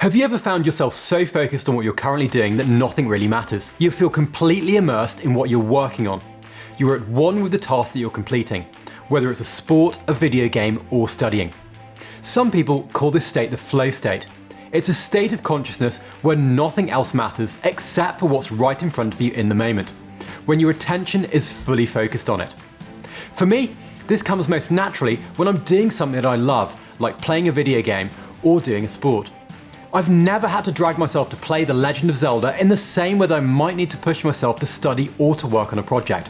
Have you ever found yourself so focused on what you're currently doing that nothing really matters? You feel completely immersed in what you're working on. You're at one with the task that you're completing, whether it's a sport, a video game, or studying. Some people call this state the flow state. It's a state of consciousness where nothing else matters except for what's right in front of you in the moment, when your attention is fully focused on it. For me, this comes most naturally when I'm doing something that I love, like playing a video game or doing a sport. I've never had to drag myself to play The Legend of Zelda in the same way that I might need to push myself to study or to work on a project.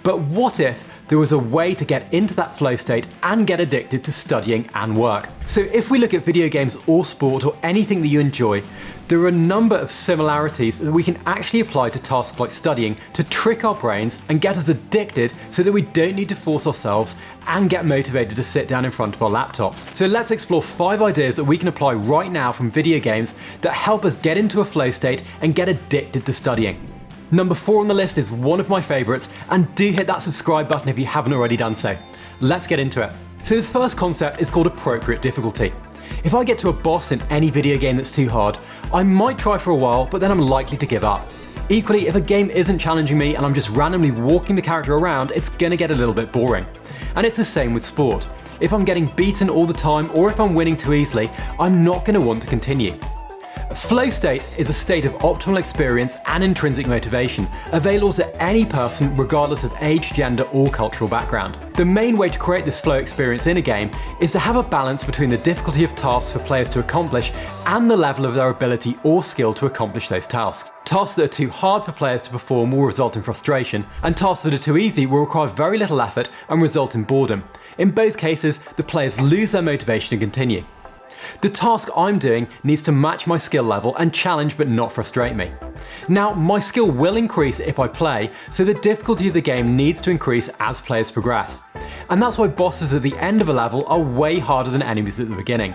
But what if there was a way to get into that flow state and get addicted to studying and work? So if we look at video games or sport or anything that you enjoy, there are a number of similarities that we can actually apply to tasks like studying to trick our brains and get us addicted so that we don't need to force ourselves and get motivated to sit down in front of our laptops. So let's explore 5 ideas that we can apply right now from video games that help us get into a flow state and get addicted to studying. Number 4 on the list is one of my favorites, and do hit that subscribe button if you haven't already done so. Let's get into it. So the first concept is called appropriate difficulty. If I get to a boss in any video game that's too hard, I might try for a while, but then I'm likely to give up. Equally, if a game isn't challenging me and I'm just randomly walking the character around, it's gonna get a little bit boring. And it's the same with sport. If I'm getting beaten all the time or if I'm winning too easily, I'm not gonna want to continue. Flow state is a state of optimal experience and intrinsic motivation, available to any person regardless of age, gender, or cultural background. The main way to create this flow experience in a game is to have a balance between the difficulty of tasks for players to accomplish and the level of their ability or skill to accomplish those tasks. Tasks that are too hard for players to perform will result in frustration, and tasks that are too easy will require very little effort and result in boredom. In both cases, the players lose their motivation to continue. The task I'm doing needs to match my skill level and challenge but not frustrate me. Now, my skill will increase if I play, so the difficulty of the game needs to increase as players progress. And that's why bosses at the end of a level are way harder than enemies at the beginning.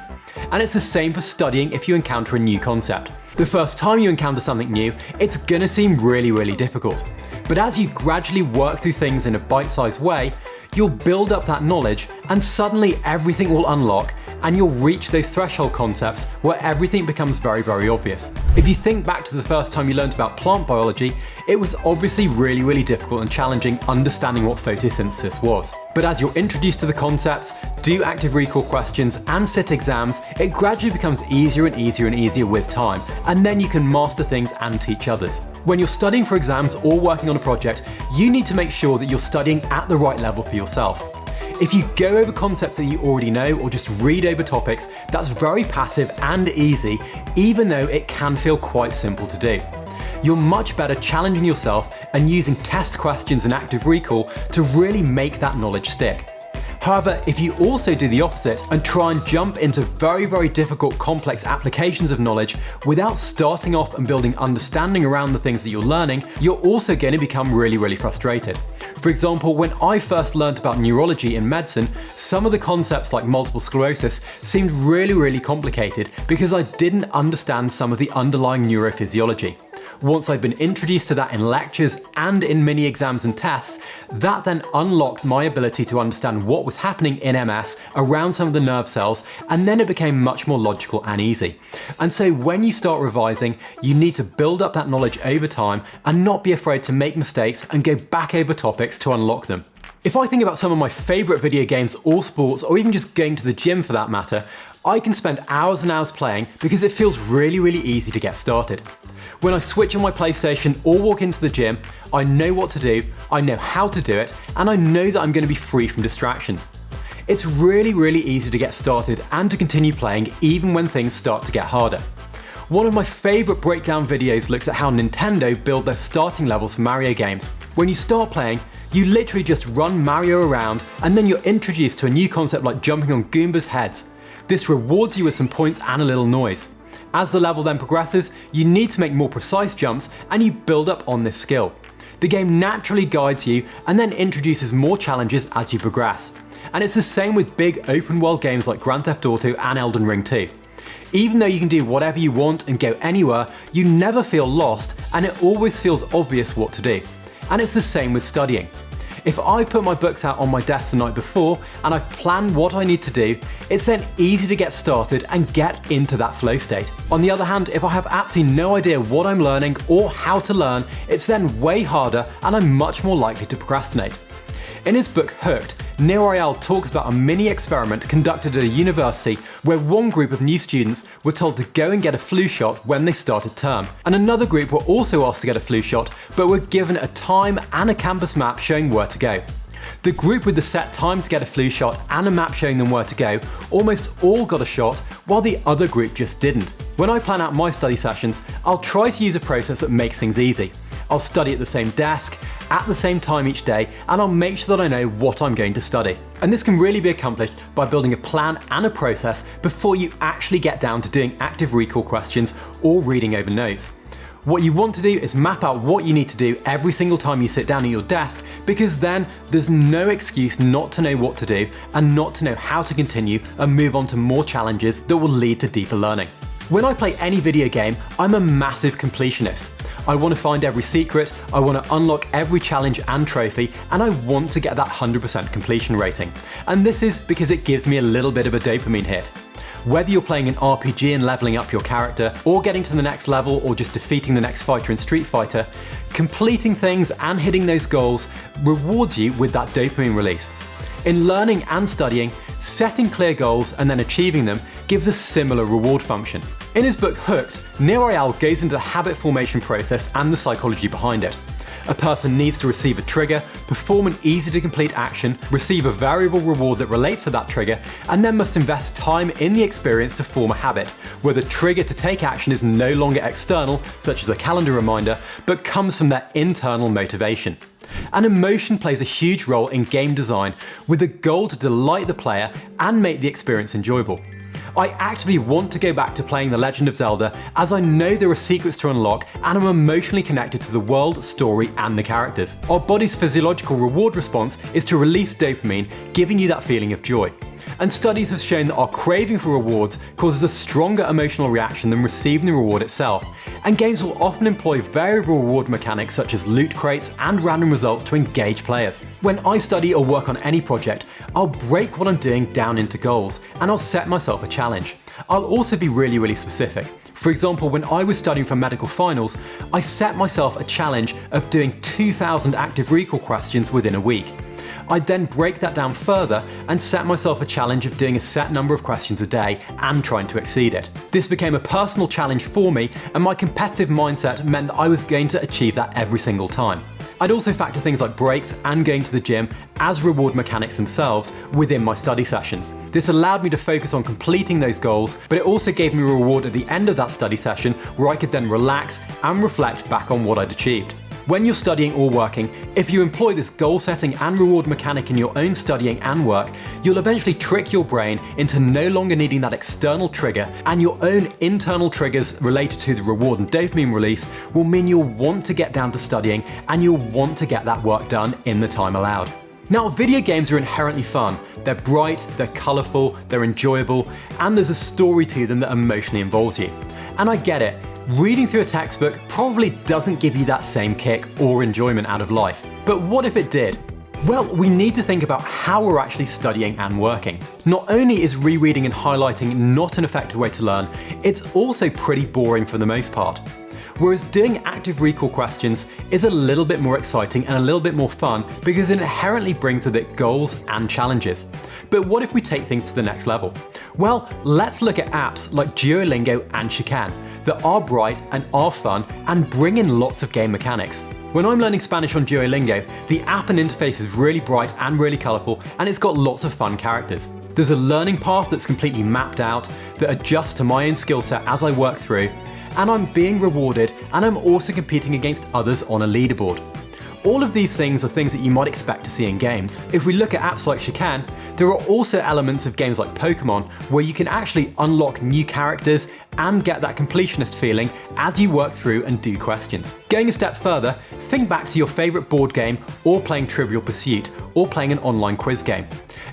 And it's the same for studying if you encounter a new concept. The first time you encounter something new, it's gonna seem really difficult. But as you gradually work through things in a bite-sized way, you'll build up that knowledge and suddenly everything will unlock and you'll reach those threshold concepts where everything becomes very obvious. If you think back to the first time you learned about plant biology, it was obviously really difficult and challenging understanding what photosynthesis was. But as you're introduced to the concepts, do active recall questions and sit exams, it gradually becomes easier and easier with time, and then you can master things and teach others. When you're studying for exams or working on a project, you need to make sure that you're studying at the right level for yourself. If you go over concepts that you already know or just read over topics, that's very passive and easy, even though it can feel quite simple to do. You're much better challenging yourself and using test questions and active recall to really make that knowledge stick. However, if you also do the opposite and try and jump into very difficult, complex applications of knowledge without starting off and building understanding around the things that you're learning, you're also going to become really frustrated. For example, when I first learned about neurology in medicine, some of the concepts like multiple sclerosis seemed really complicated because I didn't understand some of the underlying neurophysiology. Once I'd been introduced to that in lectures and in mini exams and tests, that then unlocked my ability to understand what was happening in MS around some of the nerve cells, and then it became much more logical and easy. And so when you start revising, you need to build up that knowledge over time and not be afraid to make mistakes and go back over topics to unlock them. If I think about some of my favourite video games or sports, or even just going to the gym for that matter, I can spend hours and hours playing because it feels really easy to get started. When I switch on my PlayStation or walk into the gym, I know what to do, I know how to do it, and I know that I'm going to be free from distractions. It's really easy to get started and to continue playing even when things start to get harder. One of my favourite breakdown videos looks at how Nintendo build their starting levels for Mario games. When you start playing, you literally just run Mario around and then you're introduced to a new concept like jumping on Goombas' heads. This rewards you with some points and a little noise. As the level then progresses, you need to make more precise jumps and you build up on this skill. The game naturally guides you and then introduces more challenges as you progress. And it's the same with big open world games like Grand Theft Auto and Elden Ring 2. Even though you can do whatever you want and go anywhere, you never feel lost and it always feels obvious what to do. And it's the same with studying. If I've put my books out on my desk the night before and I've planned what I need to do, it's then easy to get started and get into that flow state. On the other hand, if I have absolutely no idea what I'm learning or how to learn, it's then way harder and I'm much more likely to procrastinate. In his book Hooked, Neil Royale talks about a mini experiment conducted at a university where one group of new students were told to go and get a flu shot when they started term, and another group were also asked to get a flu shot but were given a time and a campus map showing where to go. The group with the set time to get a flu shot and a map showing them where to go almost all got a shot, while the other group just didn't. When I plan out my study sessions, I'll try to use a process that makes things easy. I'll study at the same desk, at the same time each day, and I'll make sure that I know what I'm going to study. And this can really be accomplished by building a plan and a process before you actually get down to doing active recall questions or reading over notes. What you want to do is map out what you need to do every single time you sit down at your desk, because then there's no excuse not to know what to do and not to know how to continue and move on to more challenges that will lead to deeper learning. When I play any video game, I'm a massive completionist. I want to find every secret, I want to unlock every challenge and trophy, and I want to get that 100% completion rating. And this is because it gives me a little bit of a dopamine hit. Whether you're playing an RPG and leveling up your character, or getting to the next level, or just defeating the next fighter in Street Fighter, completing things and hitting those goals rewards you with that dopamine release. In learning and studying, setting clear goals and then achieving them gives a similar reward function. In his book Hooked, Neil Royale goes into the habit formation process and the psychology behind it. A person needs to receive a trigger, perform an easy to complete action, receive a variable reward that relates to that trigger, and then must invest time in the experience to form a habit, where the trigger to take action is no longer external, such as a calendar reminder, but comes from their internal motivation. And emotion plays a huge role in game design, with the goal to delight the player and make the experience enjoyable. I actively want to go back to playing The Legend of Zelda, as I know there are secrets to unlock and I'm emotionally connected to the world, story and the characters. Our body's physiological reward response is to release dopamine, giving you that feeling of joy. And studies have shown that our craving for rewards causes a stronger emotional reaction than receiving the reward itself. And games will often employ variable reward mechanics such as loot crates and random results to engage players. When I study or work on any project, I'll break what I'm doing down into goals, and I'll set myself a challenge. I'll also be really specific. For example, when I was studying for medical finals, I set myself a challenge of doing 2,000 active recall questions within a week. I'd then break that down further and set myself a challenge of doing a set number of questions a day and trying to exceed it. This became a personal challenge for me, and my competitive mindset meant that I was going to achieve that every single time. I'd also factor things like breaks and going to the gym as reward mechanics themselves within my study sessions. This allowed me to focus on completing those goals, but it also gave me a reward at the end of that study session where I could then relax and reflect back on what I'd achieved. When you're studying or working, if you employ this goal setting and reward mechanic in your own studying and work, you'll eventually trick your brain into no longer needing that external trigger, and your own internal triggers related to the reward and dopamine release will mean you'll want to get down to studying and you'll want to get that work done in the time allowed. Now, video games are inherently fun. They're bright, they're colourful, they're enjoyable, and there's a story to them that emotionally involves you. And I get it. Reading through a textbook probably doesn't give you that same kick or enjoyment out of life. But what if it did? Well, we need to think about how we're actually studying and working. Not only is rereading and highlighting not an effective way to learn, it's also pretty boring for the most part. Whereas doing active recall questions is a little bit more exciting and a little bit more fun because it inherently brings with it goals and challenges. But what if we take things to the next level? Well, let's look at apps like Duolingo and Chicane that are bright and are fun and bring in lots of game mechanics. When I'm learning Spanish on Duolingo, the app and interface is really bright and really colourful, and it's got lots of fun characters. There's a learning path that's completely mapped out that adjusts to my own skill set as I work through, and I'm being rewarded, and I'm also competing against others on a leaderboard. All of these things are things that you might expect to see in games. If we look at apps like Chicane, there are also elements of games like Pokemon where you can actually unlock new characters and get that completionist feeling as you work through and do questions. Going a step further, think back to your favourite board game or playing Trivial Pursuit or playing an online quiz game.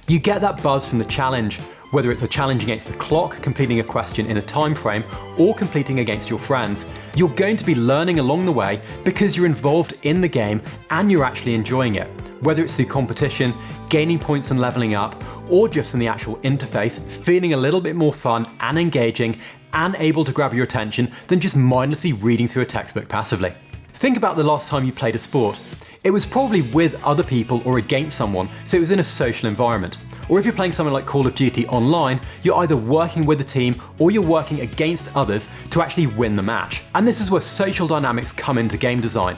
You get that buzz from the challenge, whether it's a challenge against the clock, completing a question in a time frame, or completing against your friends. You're going to be learning along the way because you're involved in the game and you're actually enjoying it. Whether it's through competition, gaining points and leveling up, or just in the actual interface, feeling a little bit more fun and engaging and able to grab your attention than just mindlessly reading through a textbook passively. Think about the last time you played a sport. It was probably with other people or against someone, so it was in a social environment. Or if you're playing something like Call of Duty online, you're either working with a team or you're working against others to actually win the match. And this is where social dynamics come into game design.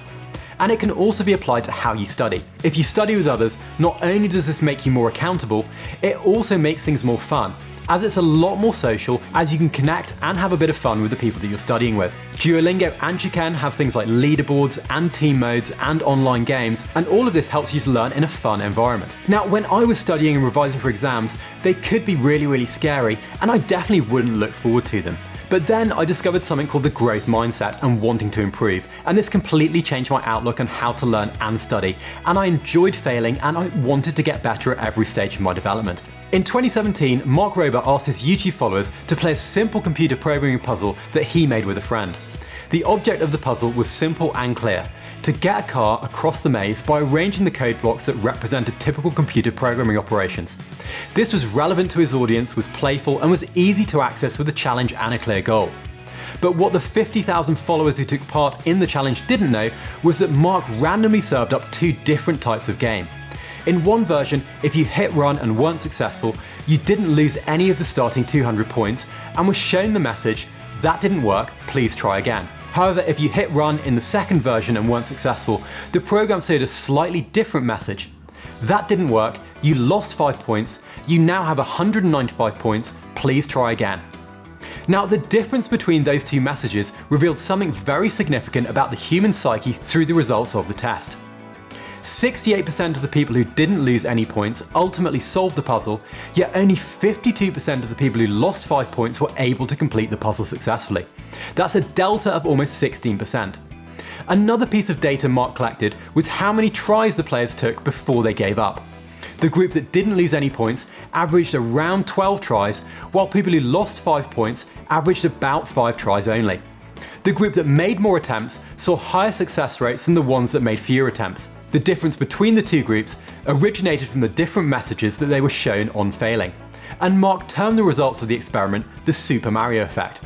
And it can also be applied to how you study. If you study with others, not only does this make you more accountable, it also makes things more fun, as it's a lot more social, as you can connect and have a bit of fun with the people that you're studying with. Duolingo and Chicken have things like leaderboards and team modes and online games, and all of this helps you to learn in a fun environment. Now, when I was studying and revising for exams, they could be really scary, and I definitely wouldn't look forward to them. But then I discovered something called the growth mindset and wanting to improve, and this completely changed my outlook on how to learn and study, and I enjoyed failing and I wanted to get better at every stage of my development. In 2017, Mark Rober asked his YouTube followers to play a simple computer programming puzzle that he made with a friend. The object of the puzzle was simple and clear: to get a car across the maze by arranging the code blocks that represented typical computer programming operations. This was relevant to his audience, was playful, and was easy to access with a challenge and a clear goal. But what the 50,000 followers who took part in the challenge didn't know was that Mark randomly served up two different types of game. In one version, if you hit run and weren't successful, you didn't lose any of the starting 200 points and was shown the message, "That didn't work, please try again." However, if you hit run in the second version and weren't successful, the program showed a slightly different message. "That didn't work, you lost 5 points, you now have 195 points, please try again." Now, the difference between those two messages revealed something very significant about the human psyche through the results of the test. 68% of the people who didn't lose any points ultimately solved the puzzle, yet only 52% of the people who lost 5 points were able to complete the puzzle successfully. That's a delta of almost 16%. Another piece of data Mark collected was how many tries the players took before they gave up. The group that didn't lose any points averaged around 12 tries, while people who lost 5 points averaged about 5 tries only. The group that made more attempts saw higher success rates than the ones that made fewer attempts. The difference between the two groups originated from the different messages that they were shown on failing. And Mark termed the results of the experiment the Super Mario effect.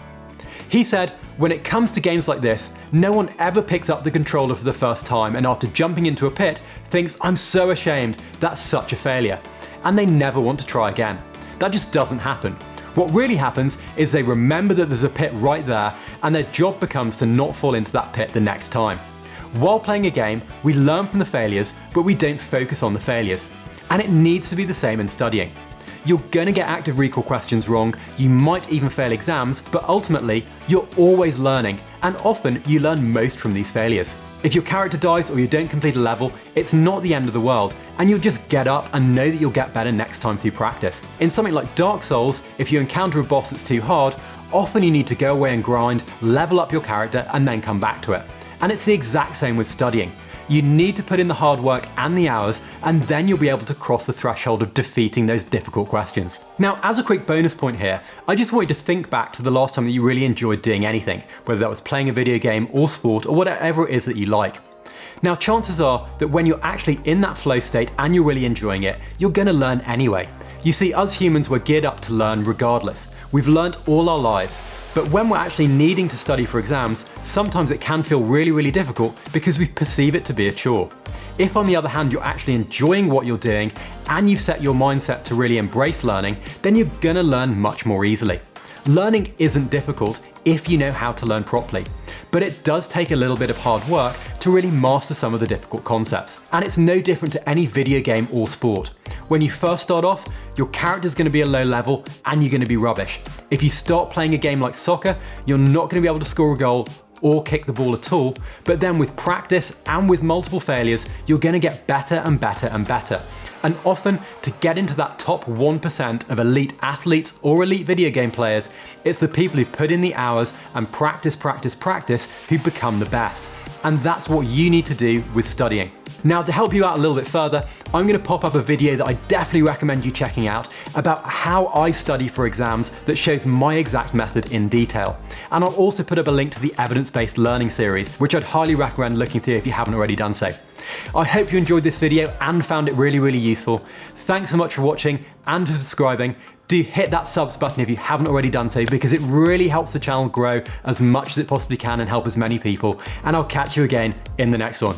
He said, "When it comes to games like this, no one ever picks up the controller for the first time and after jumping into a pit thinks, 'I'm so ashamed, that's such a failure,' and they never want to try again. That just doesn't happen. What really happens is they remember that there's a pit right there, and their job becomes to not fall into that pit the next time. While playing a game, we learn from the failures, but we don't focus on the failures. And it needs to be the same in studying. You're going to get active recall questions wrong, you might even fail exams, but ultimately, you're always learning, and often you learn most from these failures. If your character dies or you don't complete a level, it's not the end of the world, and you'll just get up and know that you'll get better next time through practice. In something like Dark Souls, if you encounter a boss that's too hard, often you need to go away and grind, level up your character, and then come back to it. And it's the exact same with studying. You need to put in the hard work and the hours, and then you'll be able to cross the threshold of defeating those difficult questions. Now, as a quick bonus point here, I just want you to think back to the last time that you really enjoyed doing anything, whether that was playing a video game or sport or whatever it is that you like. Now, chances are that when you're actually in that flow state and you're really enjoying it, you're going to learn anyway. You see, us humans were geared up to learn regardless. We've learned all our lives. But when we're actually needing to study for exams, sometimes it can feel really difficult because we perceive it to be a chore. If on the other hand, you're actually enjoying what you're doing and you've set your mindset to really embrace learning, then you're gonna learn much more easily. Learning isn't difficult if you know how to learn properly, but it does take a little bit of hard work to really master some of the difficult concepts. And it's no different to any video game or sport. When you first start off, your character's going to be a low level and you're going to be rubbish. If you start playing a game like soccer, you're not going to be able to score a goal or kick the ball at all, but then with practice and with multiple failures, you're going to get better and better and better. And often, to get into that top 1% of elite athletes or elite video game players, it's the people who put in the hours and practice who become the best. And that's what you need to do with studying. Now, to help you out a little bit further, I'm going to pop up a video that I definitely recommend you checking out about how I study for exams that shows my exact method in detail. And I'll also put up a link to the evidence-based learning series, which I'd highly recommend looking through if you haven't already done so. I hope you enjoyed this video and found it really, really useful. Thanks so much for watching and for subscribing. Do hit that subs button if you haven't already done so, because it really helps the channel grow as much as it possibly can and help as many people. And I'll catch you again in the next one.